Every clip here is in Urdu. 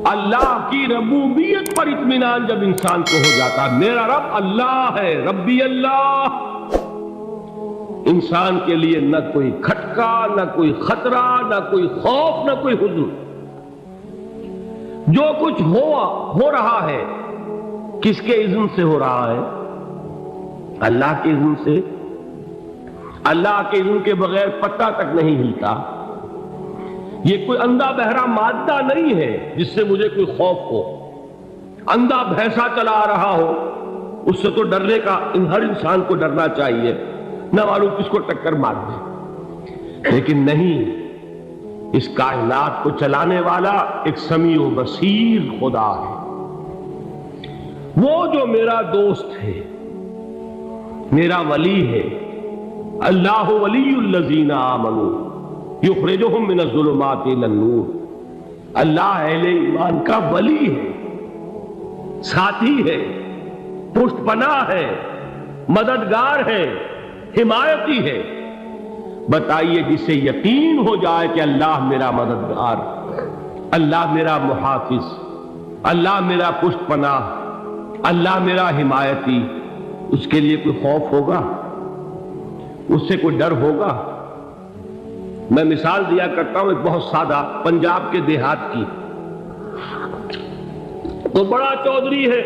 اللہ کی ربوبیت پر اطمینان جب انسان کو ہو جاتا، میرا رب اللہ ہے، ربی اللہ، انسان کے لیے نہ کوئی کھٹکا، نہ کوئی خطرہ، نہ کوئی خوف، نہ کوئی حزن۔ جو کچھ ہو رہا ہے کس کے اذن سے ہو رہا ہے؟ اللہ کے اذن سے۔ اللہ کے اذن کے بغیر پتہ تک نہیں ہلتا۔ یہ کوئی اندھا بہرا مادہ نہیں ہے جس سے مجھے کوئی خوف ہو۔ اندھا بھینسا چلا آ رہا ہو اس سے تو ڈرنے کا ہر انسان کو ڈرنا چاہیے، نہ معلوم کس کو ٹکر مار دے۔ لیکن نہیں، اس کائنات کو چلانے والا ایک سمیع و بصیر خدا ہے، وہ جو میرا دوست ہے، میرا ولی ہے۔ اللہ ولی الذین آمنوا یخرجہم من الظلمات الی النور۔ اللہ اہل ایمان کا ولی ہے، ساتھی ہے، پشت پناہ ہے، مددگار ہے، حمایتی ہے۔ بتائیے جسے یقین ہو جائے کہ اللہ میرا مددگار، اللہ میرا محافظ، اللہ میرا پشت پناہ، اللہ میرا حمایتی، اس کے لیے کوئی خوف ہوگا؟ اس سے کوئی ڈر ہوگا؟ میں مثال دیا کرتا ہوں ایک بہت سادہ پنجاب کے دیہات کی۔ تو بڑا چودھری ہے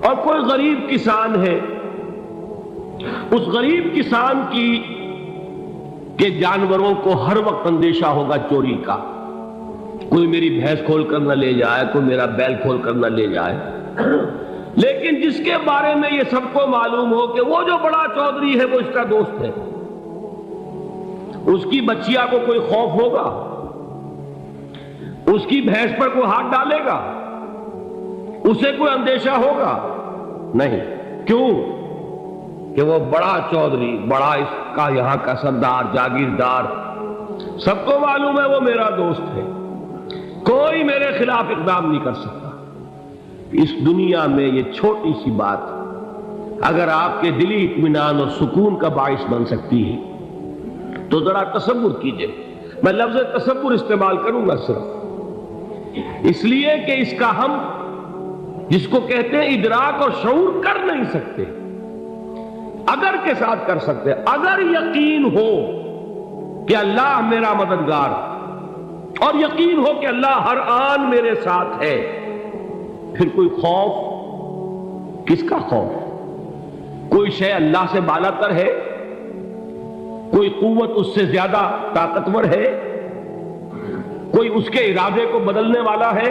اور کوئی غریب کسان ہے۔ اس غریب کسان کے جانوروں کو ہر وقت اندیشہ ہوگا چوری کا، کوئی میری بھینس کھول کر نہ لے جائے، کوئی میرا بیل کھول کر نہ لے جائے۔ لیکن جس کے بارے میں یہ سب کو معلوم ہو کہ وہ جو بڑا چودھری ہے وہ اس کا دوست ہے، اس کی بچیا کو کوئی خوف ہوگا؟ اس کی بھینس پر کوئی ہاتھ ڈالے گا؟ اسے کوئی اندیشہ ہوگا؟ نہیں۔ کیوں؟ کہ وہ بڑا چودھری، بڑا اس کا یہاں کا سردار، جاگیردار، سب کو معلوم ہے وہ میرا دوست ہے، کوئی میرے خلاف اقدام نہیں کر سکتا۔ اس دنیا میں یہ چھوٹی سی بات اگر آپ کے دلی اطمینان اور سکون کا باعث بن سکتی ہے تو ذرا تصور کیجئے۔ میں لفظ تصور استعمال کروں گا صرف اس لیے کہ اس کا ہم جس کو کہتے ہیں ادراک اور شعور کر نہیں سکتے، اگر کے ساتھ کر سکتے۔ اگر یقین ہو کہ اللہ میرا مددگار اور یقین ہو کہ اللہ ہر آن میرے ساتھ ہے، پھر کوئی خوف؟ کس کا خوف؟ کوئی شے اللہ سے بالا تر ہے؟ کوئی قوت اس سے زیادہ طاقتور ہے؟ کوئی اس کے ارادے کو بدلنے والا ہے؟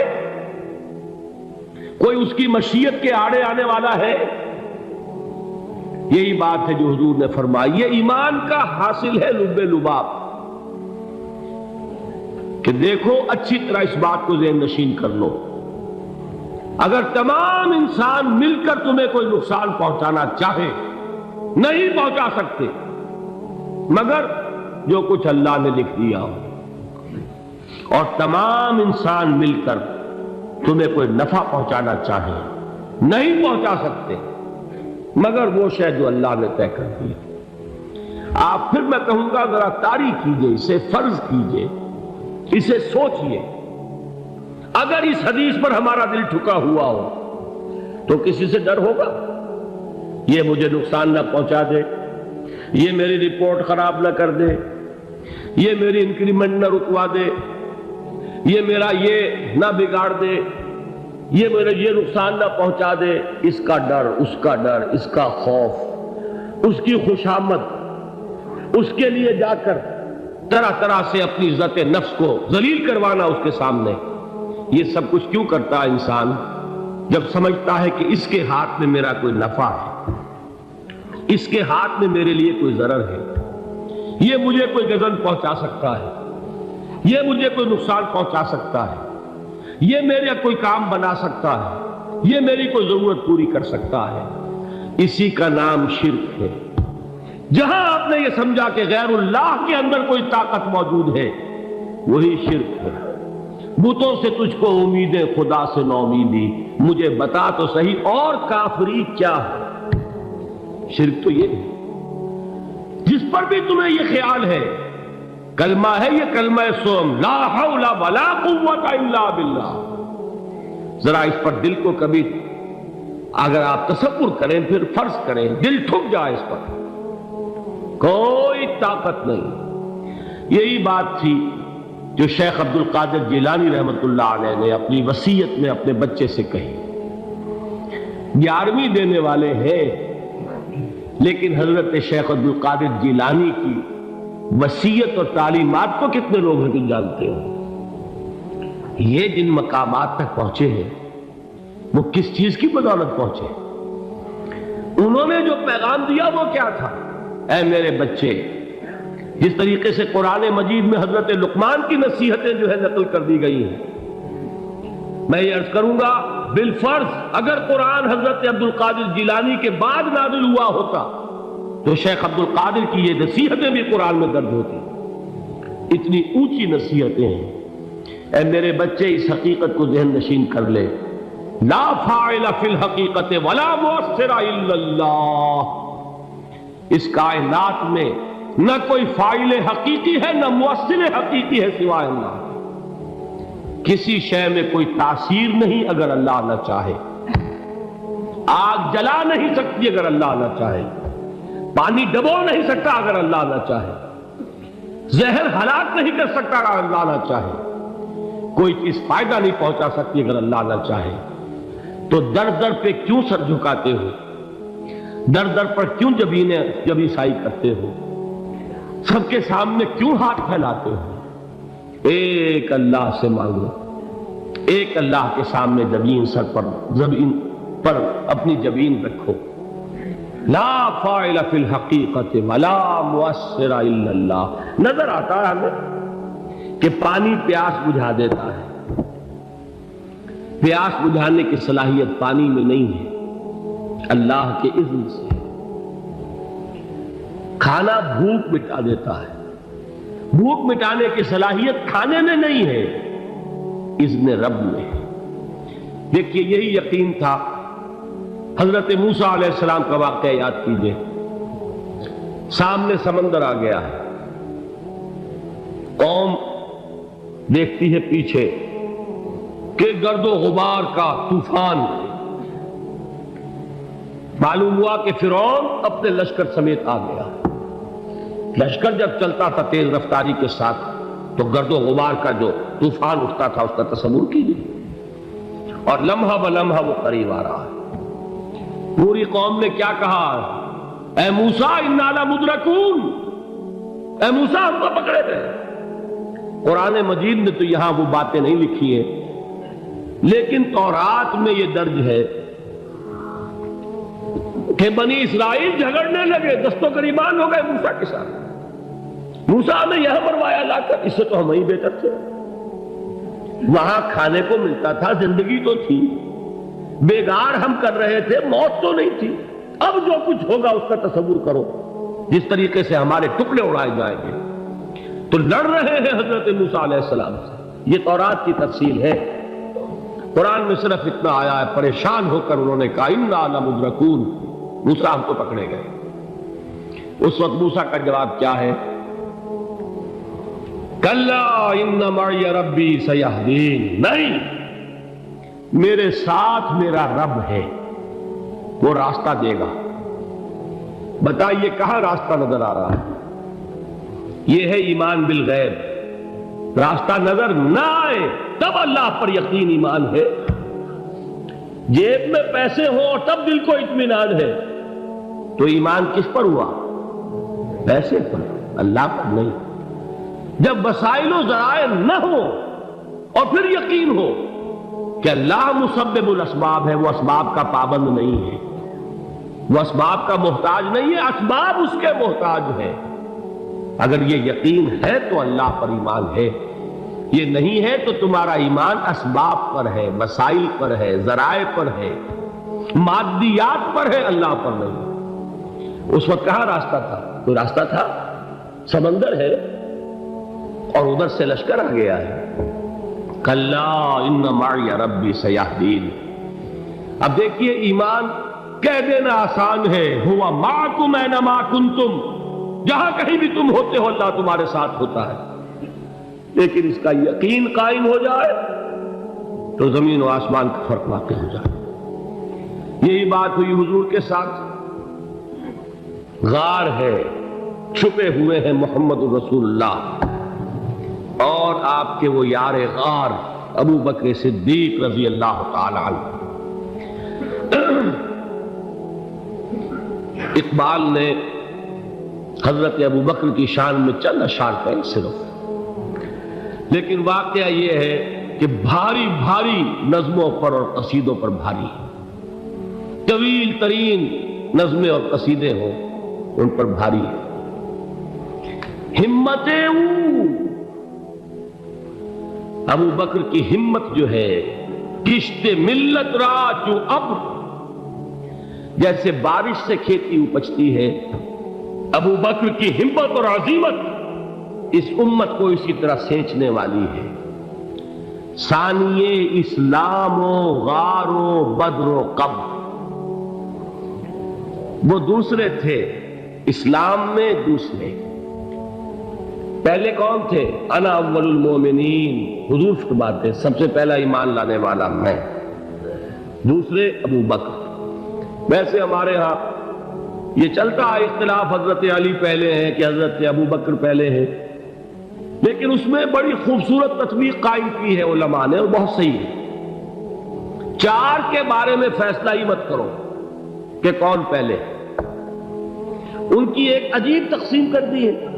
کوئی اس کی مشیت کے آڑے آنے والا ہے؟ یہی بات ہے جو حضور نے فرمائی، یہ ایمان کا حاصل ہے لب لباب، کہ دیکھو اچھی طرح اس بات کو ذہن نشین کر لو، اگر تمام انسان مل کر تمہیں کوئی نقصان پہنچانا چاہے نہیں پہنچا سکتے، مگر جو کچھ اللہ نے لکھ دیا ہو، اور تمام انسان مل کر تمہیں کوئی نفع پہنچانا چاہے نہیں پہنچا سکتے، مگر وہ شے جو اللہ نے طے کر دی۔ آپ پھر میں کہوں گا ذرا طاری کیجئے، اسے فرض کیجئے، اسے سوچئے، اگر اس حدیث پر ہمارا دل ٹھکا ہوا ہو تو کسی سے ڈر ہوگا؟ یہ مجھے نقصان نہ پہنچا دے، یہ میری رپورٹ خراب نہ کر دے، یہ میری انکریمنٹ نہ رکوا دے، یہ میرا یہ نہ بگاڑ دے، یہ میرے یہ نقصان نہ پہنچا دے۔ اس کا ڈر، اس کا ڈر، اس کا خوف، اس کی خوشامد، اس کے لیے جا کر طرح طرح سے اپنی عزت نفس کو ذلیل کروانا اس کے سامنے، یہ سب کچھ کیوں کرتا ہے انسان؟ جب سمجھتا ہے کہ اس کے ہاتھ میں میرا کوئی نفع ہے، اس کے ہاتھ میں میرے لیے کوئی ضرر ہے، یہ مجھے کوئی غضب پہنچا سکتا ہے، یہ مجھے کوئی نقصان پہنچا سکتا ہے، یہ میرا کوئی کام بنا سکتا ہے، یہ میری کوئی ضرورت پوری کر سکتا ہے، اسی کا نام شرک ہے۔ جہاں آپ نے یہ سمجھا کہ غیر اللہ کے اندر کوئی طاقت موجود ہے، وہی شرک ہے۔ بتوں سے تجھ کو امیدیں، خدا سے نو امیدی، مجھے بتا تو صحیح اور کافری کیا ہے؟ شرک تو یہ ہے۔ جس پر بھی تمہیں یہ خیال ہے کلمہ ہے یہ کلمہ سوم، لا حول ولا قوت الا باللہ۔ ذرا اس پر دل کو کبھی اگر آپ تصور کریں، پھر فرض کریں دل ٹھک جائے اس پر، کوئی طاقت نہیں۔ یہی بات تھی جو شیخ عبد القادر جیلانی رحمۃ اللہ علیہ نے اپنی وصیت میں اپنے بچے سے کہی۔ 11ویں دینے والے ہیں، لیکن حضرت شیخ عبد القادر جیلانی کی وصیت اور تعلیمات کو کتنے لوگ ہیں جانتے ہو؟ یہ جن مقامات تک پہنچے ہیں وہ کس چیز کی بدولت پہنچے؟ انہوں نے جو پیغام دیا وہ کیا تھا؟ اے میرے بچے، جس طریقے سے قرآن مجید میں حضرت لقمان کی نصیحتیں جو ہے نقل کر دی گئی ہیں، میں یہ عرض کروں گا بالفرض اگر قرآن حضرت عبد القادر جیلانی کے بعد نازل ہوا ہوتا تو شیخ عبد القادر کی یہ نصیحتیں بھی قرآن میں درج ہوتی۔ اتنی اونچی نصیحتیں ہیں۔ اے میرے بچے، اس حقیقت کو ذہن نشین کر لے، لا فاعل فی الحقیقت ولا مؤثر الا اللہ۔ اس کائنات میں نہ کوئی فاعل حقیقی ہے نہ مؤثر حقیقی ہے سوائے اللہ۔ کسی شے میں کوئی تاثیر نہیں اگر اللہ نہ چاہے۔ آگ جلا نہیں سکتی اگر اللہ نہ چاہے، پانی ڈبو نہیں سکتا اگر اللہ نہ چاہے، زہر ہلاک نہیں کر سکتا اگر اللہ نہ چاہے، کوئی چیز فائدہ نہیں پہنچا سکتی اگر اللہ نہ چاہے۔ تو در در پہ کیوں سر جھکاتے ہو؟ در در پر کیوں جبیں سائی کرتے ہو؟ سب کے سامنے کیوں ہاتھ پھیلاتے ہو؟ ایک اللہ سے مانگو، ایک اللہ کے سامنے زمین پر اپنی جبین رکھو۔ لا فاعل فی الحقیقت ولا مؤثر الا اللہ۔ نظر آتا ہے ہمیں کہ پانی پیاس بجھا دیتا ہے، پیاس بجھانے کی صلاحیت پانی میں نہیں ہے، اللہ کے اذن سے۔ کھانا بھوک مٹا دیتا ہے، بھوک مٹانے کی صلاحیت کھانے میں نہیں ہے، اذن رب میں ہے۔ دیکھیے یہی یقین تھا حضرت موسیٰ علیہ السلام کا واقعہ یاد کیجئے۔ سامنے سمندر آ گیا ہے، قوم دیکھتی ہے پیچھے کہ گرد و غبار کا طوفان۔ معلوم ہوا کہ فرعون اپنے لشکر سمیت آ گیا۔ لشکر جب چلتا تھا تیز رفتاری کے ساتھ تو گرد و غبار کا جو طوفان اٹھتا تھا اس کا تصور کیجیے، اور لمحہ بلمحہ وہ قریب آ رہا ہے۔ پوری قوم نے کیا کہا؟ اے موسیٰ انا لمدرکون، اے موسیٰ ہم کو پکڑے گئے۔ قرآن مجید میں تو یہاں وہ باتیں نہیں لکھی ہیں، لیکن تورات میں یہ درج ہے کہ بنی اسرائیل جھگڑنے لگے، دست و گریبان ہو گئے موسیٰ کے ساتھ۔ موسیٰ نے یہاں مروایا لا کر، اس سے تو ہم ہی بہتر تھے، وہاں کھانے کو ملتا تھا، زندگی تو تھی، بیگار ہم کر رہے تھے، موت تو نہیں تھی۔ اب جو کچھ ہوگا اس کا تصور کرو، جس طریقے سے ہمارے ٹکڑے اڑائے جائیں گے۔ تو لڑ رہے ہیں حضرت موسیٰ علیہ السلام سے، یہ تورات کی تفصیل ہے۔ قرآن میں صرف اتنا آیا ہے، پریشان ہو کر انہوں نے کہا انا لمدرکون، موسیٰ ہم تو پکڑے گئے۔ اس وقت موسیٰ کا جواب کیا ہے؟ کلا ان معی ربی سیہدین، نہیں، میرے ساتھ میرا رب ہے، وہ راستہ دے گا۔ بتائیے کہاں راستہ نظر آ رہا ہے؟ یہ ہے ایمان بالغیب۔ راستہ نظر نہ آئے تب اللہ پر یقین ایمان ہے۔ جیب میں پیسے ہوں اور تب دل کو اطمینان ہے تو ایمان کس پر ہوا؟ پیسے پر، اللہ پر نہیں۔ جب وسائل و ذرائع نہ ہو اور پھر یقین ہو کہ اللہ مسبب الاسباب ہے، وہ اسباب کا پابند نہیں ہے، وہ اسباب کا محتاج نہیں ہے، اسباب اس کے محتاج ہے۔ اگر یہ یقین ہے تو اللہ پر ایمان ہے، یہ نہیں ہے تو تمہارا ایمان اسباب پر ہے، وسائل پر ہے، ذرائع پر ہے، مادیات پر ہے، اللہ پر نہیں۔ اس وقت کہاں راستہ تھا؟ کوئی راستہ تھا؟ سمندر ہے اور ادھر سے لشکر آ گیا ہے۔ کلا ان معی ربی سیہدین۔ اب دیکھیے ایمان کہہ دینا آسان ہے، ہوا معکم اینما کنتم، جہاں کہیں بھی تم ہوتے ہو اللہ تمہارے ساتھ ہوتا ہے، لیکن اس کا یقین قائم ہو جائے تو زمین و آسمان کا فرق واقع ہو جائے۔ یہی بات ہوئی حضور کے ساتھ۔ غار ہے، چھپے ہوئے ہیں محمد رسول اللہ اور آپ کے وہ یار غار ابو بکر صدیق رضی اللہ تعالی عنہ۔ اقبال نے حضرت ابو بکر کی شان میں چند اشعار کہے صرف، لیکن واقعہ یہ ہے کہ بھاری بھاری نظموں پر اور قصیدوں پر بھاری، طویل ترین نظمیں اور قصیدے ہوں ان پر بھاری ہے۔ ہمتیں ابو بکر کی ہمت جو ہے، کشت ملت را جو ابر، جیسے بارش سے کھیتی اپجتی ہے، ابو بکر کی ہمت اور عزیمت اس امت کو اسی طرح سینچنے والی ہے۔ ثانیے اسلام و غار و بدر و قبر، وہ دوسرے تھے اسلام میں، دوسرے پہلے کون تھے؟ انا اول المومنین، حضور فرماتے ہیں سب سے پہلا ایمان لانے والا میں، دوسرے ابو بکر۔ ویسے ہمارے ہاں یہ چلتا ہے اختلاف، حضرت علی پہلے ہیں کہ حضرت ابو بکر پہلے ہیں، لیکن اس میں بڑی خوبصورت تطبیق قائم کی ہے علماء نے اور بہت صحیح ہے۔ چار کے بارے میں فیصلہ ہی مت کرو کہ کون پہلے، ان کی ایک عجیب تقسیم کر دی ہے۔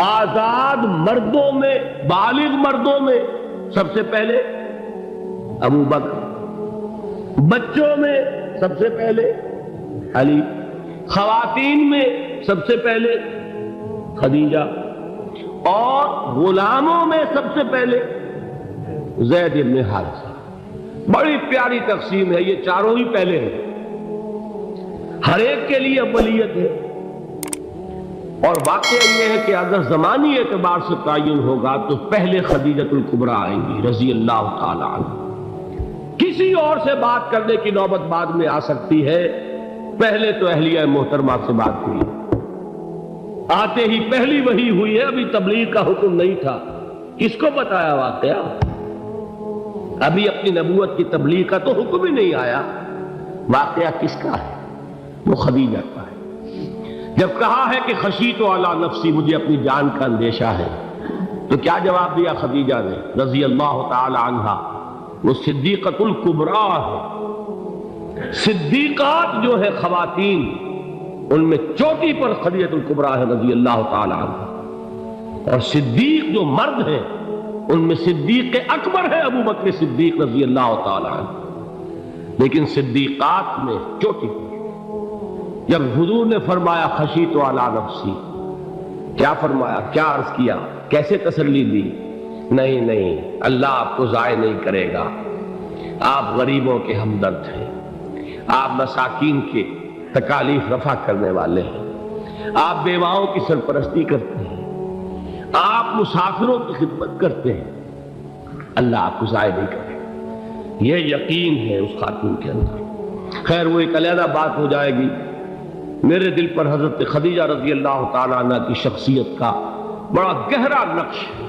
آزاد مردوں میں، بالغ مردوں میں سب سے پہلے ابو بکر، بچوں میں سب سے پہلے علی، خواتین میں سب سے پہلے خدیجہ، اور غلاموں میں سب سے پہلے زید بن حارثہ۔ بڑی پیاری تقسیم ہے، یہ چاروں ہی پہلے ہیں، ہر ایک کے لیے اولیت ہے۔ اور واقعہ یہ ہے کہ اگر زمانی اعتبار سے تعین ہوگا تو پہلے خدیجۃ الکبریٰ آئیں گی رضی اللہ تعالی عنہ۔ کسی اور سے بات کرنے کی نوبت بعد میں آ سکتی ہے، پہلے تو اہلیہ محترمہ سے بات ہوئی، آتے ہی پہلی وحی ہوئی ہے، ابھی تبلیغ کا حکم نہیں تھا۔ کس کو بتایا واقعہ؟ ابھی اپنی نبوت کی تبلیغ کا تو حکم ہی نہیں آیا۔ واقعہ کس کا ہے؟ وہ خدیجہ کا ہے۔ جب کہا ہے کہ خشیت علی نفسی، مجھے اپنی جان کا اندیشہ ہے، تو کیا جواب دیا خدیجہ نے رضی اللہ تعالی عنہا؟ وہ صدیقۃ الکبریٰ ہے۔ صدیقات جو ہے خواتین، ان میں چوٹی پر خدیجۃ الکبریٰ ہے رضی اللہ تعالی عنہ، اور صدیق جو مرد ہیں ان میں صدیق اکبر ہے ابو بکر صدیق رضی اللہ تعالی عنہ، لیکن صدیقات میں چوٹی پر۔ جب حضور نے فرمایا خشیت علی نفسی، کیا فرمایا، کیا عرض کیا، کیسے تسلی دی؟ نہیں نہیں، اللہ آپ کو ضائع نہیں کرے گا، آپ غریبوں کے ہمدرد ہیں، آپ مساکین کے تکالیف رفع کرنے والے ہیں، آپ بیواؤں کی سرپرستی کرتے ہیں، آپ مسافروں کی خدمت کرتے ہیں، اللہ آپ کو ضائع نہیں کرے گا۔ یہ یقین ہے اس خاتون کے اندر۔ خیر وہ ایک علیحدہ بات ہو جائے گی۔ میرے دل پر حضرت خدیجہ رضی اللہ تعالیٰ عنہ کی شخصیت کا بڑا گہرا نقش ہے،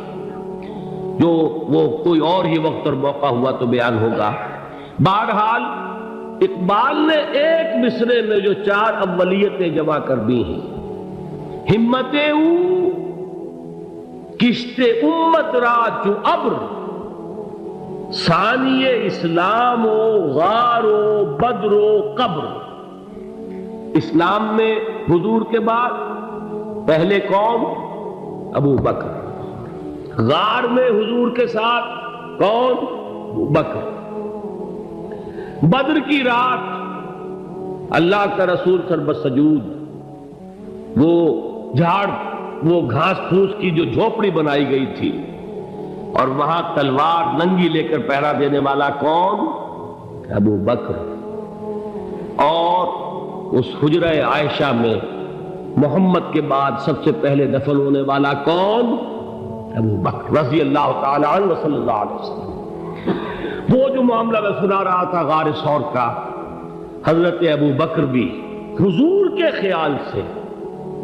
جو وہ کوئی اور ہی وقت اور موقع ہوا تو بیان ہوگا۔ بہرحال اقبال نے ایک مصرے میں جو چار اولیتیں جمع کر دی ہیں، ہمتیں او کشت امت را چو ابر، ثانی اسلام و غار و بدر و قبر۔ اسلام میں حضور کے بعد پہلے کون؟ ابو بکر۔ غار میں حضور کے ساتھ کون؟ ابو بکر۔ بدر کی رات اللہ کا رسول سربسجود، وہ جھاڑ، وہ گھاس پھوس کی جو جھوپڑی بنائی گئی تھی، اور وہاں تلوار ننگی لے کر پہرا دینے والا کون؟ ابو بکر۔ اور اس حجرہ عائشہ میں محمد کے بعد سب سے پہلے دفن ہونے والا کون؟ ابو بکر رضی اللہ تعالی عنہ صلی اللہ علیہ وسلم۔ وہ جو معاملہ میں سنا رہا تھا غار ثور کا، حضرت ابو بکر بھی حضور کے خیال سے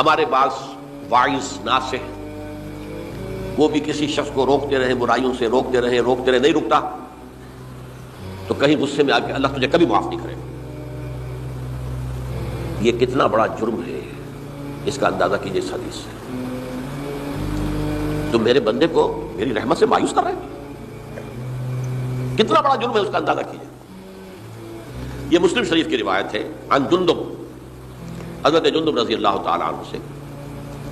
ہمارے پاس واعظ ناصح وہ بھی کسی شخص کو روکتے رہے، برائیوں سے روکتے رہے نہیں رکتا، تو کہیں غصے میں آ کے اللہ تجھے کبھی معاف نہیں کرے گا۔ یہ کتنا بڑا جرم ہے، اس کا اندازہ کیجیے اس حدیث سے۔ تو میرے بندے کو میری رحمت سے مایوس کر رہے ہیں، کتنا بڑا جرم ہے اس کا اندازہ کیجیے۔ یہ مسلم شریف کی روایت ہے عن جندب، حضرت جندب رضی اللہ تعالی عنہ سے،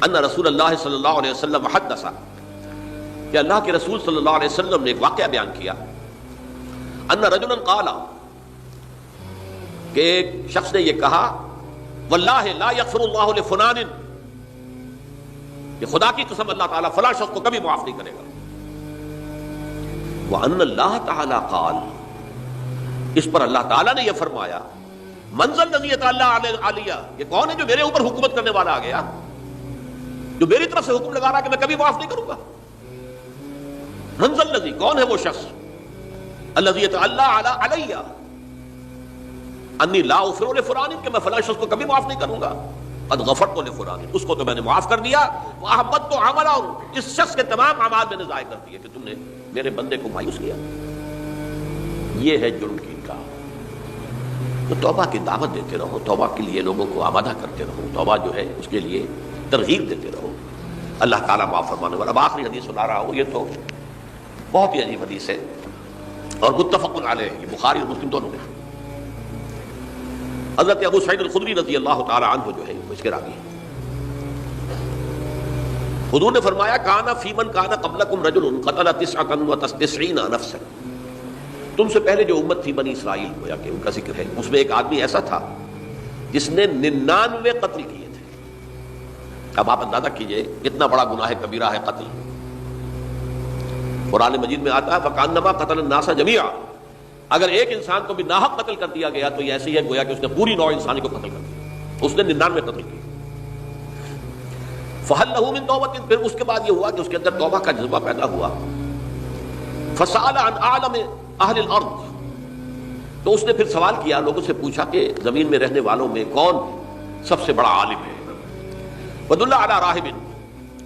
ان رسول اللہ صلی اللہ علیہ وسلم حدث، کہ اللہ کے رسول صلی اللہ علیہ وسلم نے ایک واقعہ بیان کیا، ان رجلا قال، کہ ایک شخص نے یہ کہا، واللہ لا یغفر اللہ لفلان، کہ خدا کی قسم اللہ تعالیٰ فلاں شخص کو کبھی معاف نہیں کرے گا۔ وَأَنَّ اللَّهَ تَعَالَى قَالَ، اس پر اللہ تعالیٰ نے یہ فرمایا، مَنْ ذَا الَّذِي يَتَعَالَّىٰ عَلَيَّ، یہ کون ہے جو میرے اوپر حکومت کرنے والا آ گیا، جو میری طرف سے حکم لگا رہا کہ میں کبھی معاف نہیں کروں گا۔ مَنْ ذَا الَّذِي، کون ہے وہ شخص، الَّذِي يَتَعَالَّىٰ عَلَيَّ انی لا اغفر لفلان، کہ میں فلاں شخص کو کبھی معاف نہیں کروں گا، قد غفرت لفلان، اس کو تو میں نے معاف کر دیا، واحبطت عملہ، اس شخص کے تمام اعمال میں نے ضائع کر دیے کہ تم نے میرے بندے کو مایوس کیا۔ یہ ہے جرم کی انکار۔ تو توبہ کی دعوت دیتے رہو، توبہ کے لیے لوگوں کو آمادہ کرتے رہو، توبہ جو ہے اس کے لیے ترغیب دیتے رہو، اللہ تعالیٰ معاف فرمانے والا۔ اب آخری حدیث سنا رہا ہوں، یہ تو بہت ہی عجیب حدیث ہے اور متفق علیہ، یہ بخاری اور مسلم دونوں میں۔ حضرت ابو سعید الخدری رضی اللہ تعالی عنہ جو ہے وہ اس کے راوی ہیں۔ حضور نے فرمایا، کانا فی من کانا قبلکم رجل قتل 99 نفسا، تم سے پہلے جو امت تھی بنی اسرائیل، گویا کہ ان کا ذکر ہے، اس میں ایک آدمی ایسا تھا جس نے 99 قتل کیے تھے۔ اب آپ اندازہ کیجئے کتنا بڑا گناہ کبیرہ ہے قتل۔ قرآن مجید میں آتا ہے فَكَأَنَّمَا قَتَلَ النَّاسَ جَمِيعًا، اگر ایک انسان کو بھی ناحق قتل کر دیا گیا تو یہ ایسے ہی ہے گویا کہ اس نے پوری نوع انسانی کو قتل کر دیا، اس نے 99 قتل کیے۔ فَهَلْ لَهُ مِن تَوْبَةٍ، پھر اس کے بعد یہ ہوا کہ اس کے اندر توبہ کا جذبہ پیدا ہوا۔ فَسَأَلَ عَنْ أَعْلَمِ أَهْلِ الْأَرْضِ، تو اس نے پھر سوال کیا، لوگوں سے پوچھا کہ زمین میں رہنے والوں میں کون سب سے بڑا عالم ہے۔ وَدُلَّ عَلَى رَاهِبٍ،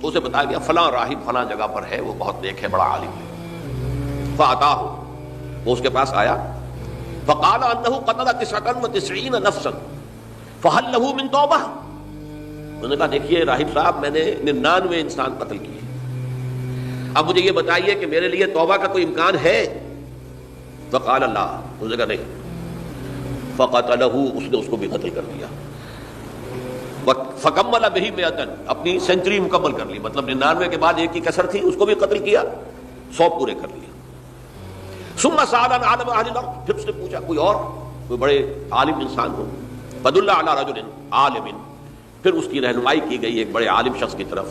تو اسے بتایا گیا فلاں راہب فلاں جگہ پر ہے، وہ بہت نیک ہے، بڑا عالم ہے۔ فَأَتَاهُ، وہ اس کے پاس آیا، فقال انه قتل 99 نفسا فهل له من توبہ، انہوں نے کہا دیکھیے راہب صاحب میں نے 99 انسان قتل کیے، اب مجھے یہ بتائیے کہ میرے لیے توبہ کا کوئی امکان ہے؟ فقال لا، انہوں نے کہا نہیں۔ فقتله، اس نے اس کو بھی قتل کر دیا۔ فکمل به 100، اپنی سینچری مکمل کر لی، مطلب 99 کے بعد ایک کی کسر تھی، اس کو بھی قتل کیا، 100 پورے کر لیے۔ ثم سأل عن عالم اہل الارض، پھر اس نے پوچھا کوئی اور کوئی بڑے عالم انسان ہو۔ فدل علی رجل عالم، پھر اس کی رہنمائی کی گئی ایک بڑے عالم شخص کی طرف۔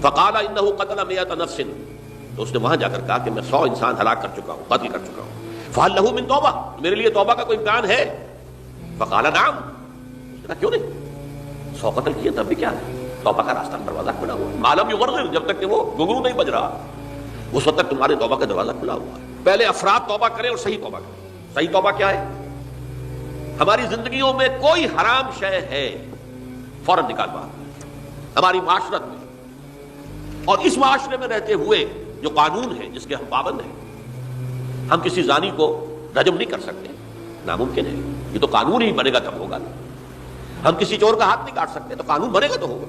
فقال انه قتل 100 نفس، تو اس نے وہاں جا کر کہا کہ میں 100 انسان ہلاک کر چکا ہوں، قتل کر چکا ہوں۔ فهل له من توبہ، میرے لیے توبہ کا کوئی امکان ہے؟ فقال نعم، اس نے کہا کیوں نہیں، 100 قتل کیے تب بھی کیا ہے، توبہ کا راستہ دروازہ کھلا ہوا ہے، معلوم یغرغر، جب تک کہ وہ گھنگرو نہیں بج رہا اس وقت تک تمہارے توبہ کا دروازہ کھلا ہوا ہے۔ پہلے افراد توبہ کریں اور صحیح توبہ کریں۔ صحیح توبہ کیا ہے؟ ہماری زندگیوں میں کوئی حرام شے ہے فوراً نکال باہر، ہماری معاشرت میں اور اس معاشرے میں رہتے ہوئے جو قانون ہے جس کے ہم پابند ہیں، ہم کسی زانی کو رجم نہیں کر سکتے، ناممکن ہے، یہ تو قانون ہی بنے گا تب ہوگا۔ ہم کسی چور کا ہاتھ نہیں کاٹ سکتے، تو قانون بنے گا تو ہوگا۔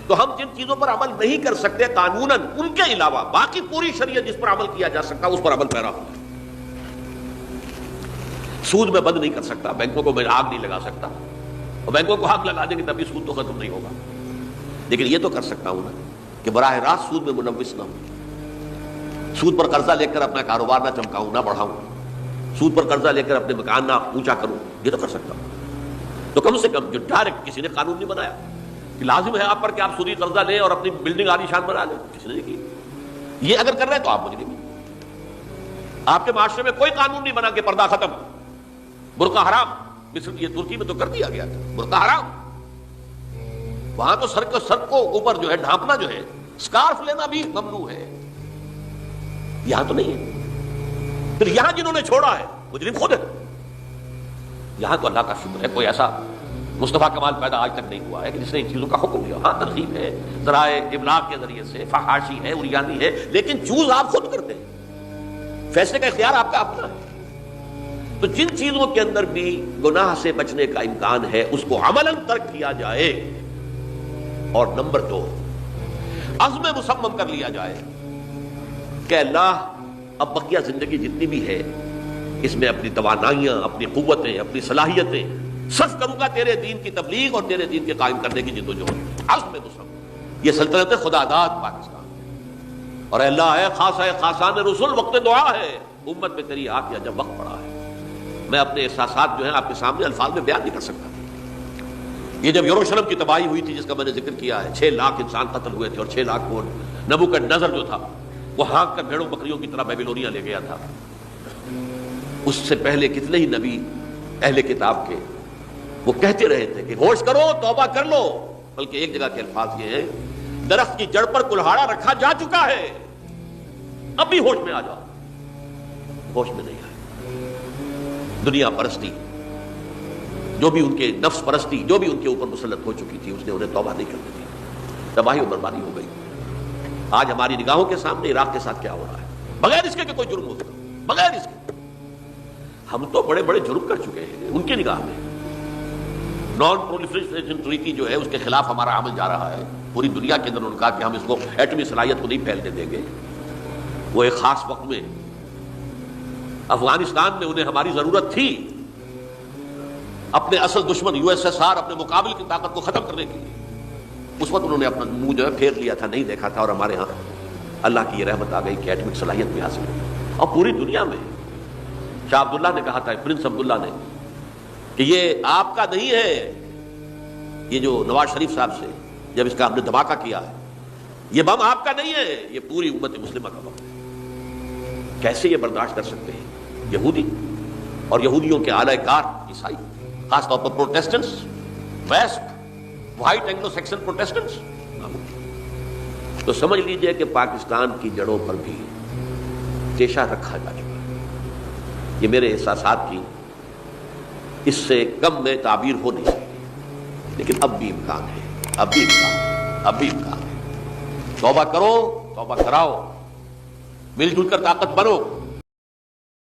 تو ہم جن چیزوں پر عمل نہیں کر سکتے قانوناً، ان کے علاوہ باقی پوری شریعت جس پر عمل کیا جا سکتا اس پر عمل پیرا ہوتا ہے۔ سود میں بند نہیں کر سکتا، بینکوں کو میں آگ نہیں لگا سکتا، اور بینکوں کو آگ لگا دیں گے تب بھی سود تو ختم نہیں ہوگا، لیکن یہ تو کر سکتا ہوں نا کہ براہ راست سود میں ملوث نہ ہوں، سود پر قرضہ لے کر اپنا کاروبار نہ چمکاؤں، نہ بڑھاؤں، سود پر قرضہ لے کر اپنے مکان نہ اونچا کروں، یہ تو کر سکتا ہوں۔ تو کم سے کم جو ڈائریکٹ کسی نے قانون نہیں بنایا کہ لازم ہے آپ پر کہ آپ سودی قرضہ لیں اور اپنی بلڈنگ عالی شان بنا لیں، کسی نے نہیں کی۔ یہ اگر کر رہے ہیں تو آپ مجرم ہیں۔ آپ کے معاشرے میں کوئی قانون نہیں بنا کہ پردہ ختم، برقع حرام، مصر یہ ترکی میں تو کر دیا گیا تھا برقع حرام، وہاں تو سر کو اوپر جو ہے ڈھانپنا جو ہے، اسکارف لینا بھی ممنوع ہے، یہاں تو نہیں ہے۔ پھر یہاں جنہوں نے چھوڑا ہے مجرم خود ہے۔ یہاں تو اللہ کا شکر ہے کوئی ایسا مصطفیٰ کمال پیدا آج تک نہیں ہوا ہے کہ جس نے ان چیزوں کا حکم دیا. ہاں ترغیب ہے ذرائع ابلاغ کے ذریعے سے، فحاشی ہے، اریانی ہے، لیکن چوز آپ خود کرتے ہیں، فیصلے کا اختیار آپ کا اپنا ہے. تو جن چیزوں کے اندر بھی گناہ سے بچنے کا امکان ہے اس کو عملاً ترک کیا جائے. اور نمبر 2، عزم مصمم کر لیا جائے کہ اللہ اب بقیہ زندگی جتنی بھی ہے اس میں اپنی توانائیاں، اپنی قوتیں، اپنی صلاحیتیں صرف کروں گا تیرے دین کی تبلیغ اور تیرے دین کے قائم کرنے کی جدوجہد. عزم مصمم. یہ سلطنت خدا داد پاکستان. اور اے اللہ اے خاصان رسول، وقت دعا ہے، امت میں تیری آ کیا جب وقت پڑا ہے. میں اپنے احساسات جو ہیں آپ کے سامنے الفاظ میں بیان نہیں کر سکتا. یہ جب یروشلم کی تباہی ہوئی تھی جس کا میں نے ذکر کیا ہے، 6 لاکھ انسان قتل ہوئے تھے اور 6 لاکھ کو نبوکدنضر جو تھا وہ ہانک کر بھیڑوں بکریوں کی طرح بیبیلونیا لے گیا تھا. اس سے پہلے کتنے ہی نبی اہل کتاب کے وہ کہتے رہے تھے کہ ہوش کرو، توبہ کر لو. بلکہ ایک جگہ کے الفاظ یہ ہیں، درخت کی جڑ پر کلہاڑا رکھا جا چکا ہے، اب بھی ہوش میں آ جاؤ. ہوش میں نہیں آئے. دنیا پرستی جو بھی ان کے نفس پرستی جو بھی ان کے اوپر مسلط ہو چکی تھی، اس نے انہیں توبہ نہیں کرنے دی. تباہی و بربادی ہو گئی. آج ہماری نگاہوں کے سامنے عراق کے ساتھ کیا ہو رہا ہے، بغیر اس کے کہ کوئی جرم ہوتا، بغیر اس کے. ہم تو بڑے بڑے جرم کر چکے ہیں ان کی نگاہ میں. نان پرولیفریشن ٹریٹی جو ہے اس کے خلاف ہمارا عمل جا رہا ہے. پوری دنیا کے اندر انہوں نے کہا کہ ہم اس کو ایٹمی صلاحیت کو نہیں پھیلنے دیں گے. وہ ایک خاص وقت میں افغانستان میں انہیں ہماری ضرورت تھی اپنے اصل دشمن USSR اپنے مقابل کی طاقت کو ختم کرنے کے لیے. اس وقت انہوں نے اپنا منہ جو ہے پھیر لیا تھا، نہیں دیکھا تھا. اور ہمارے ہاں اللہ کی یہ رحمت آ گئی کہ ایٹمک صلاحیت بھی حاصل ہوئی. اور پوری دنیا میں شاہ عبداللہ نے کہا تھا، پرنس عبداللہ نے، کہ یہ آپ کا نہیں ہے. یہ جو نواز شریف صاحب سے جب اس کا ہم نے دھماکہ کیا ہے، یہ بم آپ کا نہیں ہے، یہ پوری امت مسلمہ کا بم ہے. کیسے یہ برداشت کر سکتے ہیں یہودی اور یہودیوں کے اعلی کار عیسائی، خاص طور پر Protestants, west white Anglo Saxon Protestants. تو سمجھ لیجئے کہ پاکستان کی جڑوں پر بھی تیشہ رکھا جا چکا ہے. یہ میرے احساسات کی اس سے کم میں تعبیر ہو نہیں سکتی. لیکن اب بھی امکان ہے، اب بھی امکان ہے. توبہ کرو، توبہ کراؤ، مل جل کر طاقت بنو.